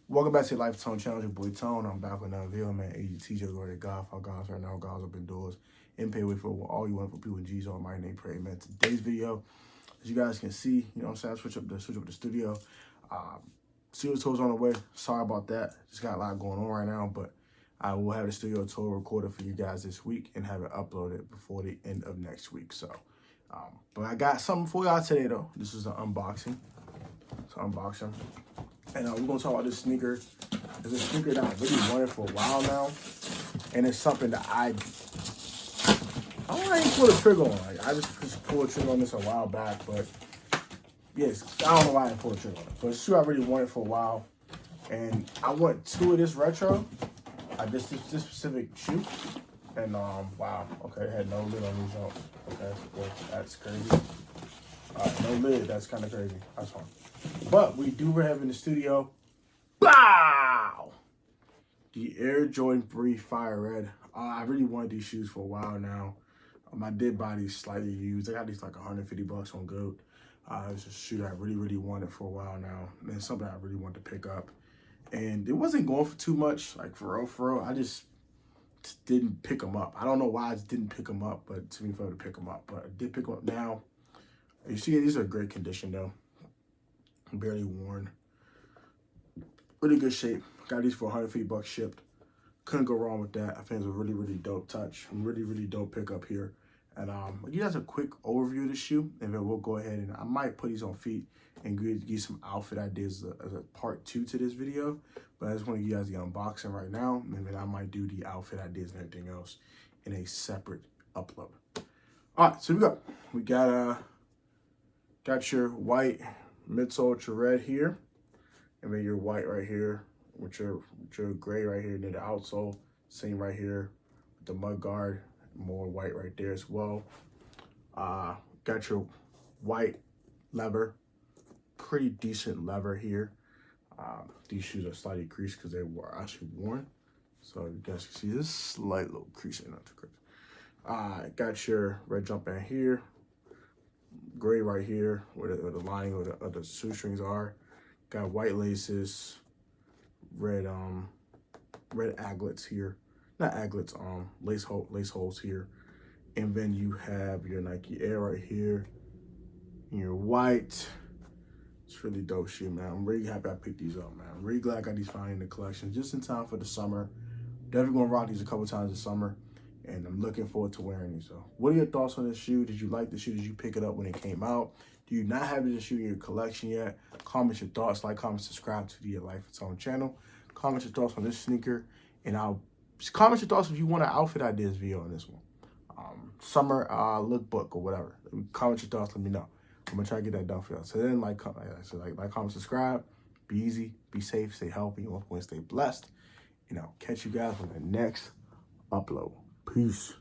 Welcome back to the Life Tone Challenge. Your boy Tone. I'm back with another video, man. AGT, glory to God. For God's right now, God's open doors and pay way for all you wonderful people in Jesus. All my name, pray, amen. Today's video, as you guys can see, you know what I'm saying, I switch up the studio. Studio tour's on the way. Sorry about that. Just got a lot going on right now, but I will have the studio tour recorded for you guys this week and have it uploaded before the end of next week. So, but I got something for y'all today, though. This is an unboxing. It's an unboxing. And we're going to talk about this sneaker. It's a sneaker that I really wanted for a while now. And it's something that I ain't pulled the trigger on. Like, I just pulled the trigger on this a while back. But, yes, I don't know why I pulled the trigger on it. But it's a shoe I really wanted for a while. And I want two of this retro. This specific shoe. And, wow. Okay, it had no lid on these jumps. Okay, well, that's crazy. No lid. That's kind of crazy. That's fine. But we do have in the studio, wow, the Air Jordan 3 Fire Red. I really wanted these shoes for a while now. I did buy these slightly used. I got these like $150 on GOAT. It's a shoe that I really wanted for a while now. And it's something I really wanted to pick up. And it wasn't going for too much, like for real. I just didn't pick them up. I don't know why I just didn't pick them up, but to me, for to pick them up. But I did pick them up now. You see, these are in great condition though. Barely worn. Really good shape. Got these for $150 shipped. Couldn't go wrong with that. I think it's a really dope touch. Really dope pickup here. And you guys a quick overview of the shoe, and then we'll go ahead and I might put these on feet and give you some outfit ideas as a part 2 to this video. But I just want to give you guys the unboxing right now, and then I might do the outfit ideas and everything else in a separate upload. All right, so we go. We got your white midsole, your red here, and then your white right here with your gray right here near the outsole. Same right here with the mud guard, more white right there as well. Got your white leather, pretty decent leather here. These shoes are slightly creased because they were actually worn, so you guys can see this slight little crease, not too crazy. Got your red jump in here. Gray right here where the lining of the shoestrings are. Got white laces, red aglets here, not aglets, lace holes here, and then you have your Nike Air right here, and your white. It's really dope shoe, man. I'm really happy I picked these up, man. I'm really glad I got these finally in the collection just in time for the summer. Definitely gonna rock these a couple times this summer. And I'm looking forward to wearing these. So what are your thoughts on this shoe? Did you like the shoe? Did you pick it up when it came out? Do you not have this shoe in your collection yet? Comment your thoughts. Like, comment, subscribe to the Life of Tone channel. Comment your thoughts on this sneaker. And I'll comment your thoughts if you want an outfit ideas video on this one. Summer lookbook or whatever. Comment your thoughts. Let me know. I'm going to try to get that done for y'all. So then, like, comment, subscribe. Be easy. Be safe. Stay healthy. And stay blessed. And I'll catch you guys on the next upload. Peace.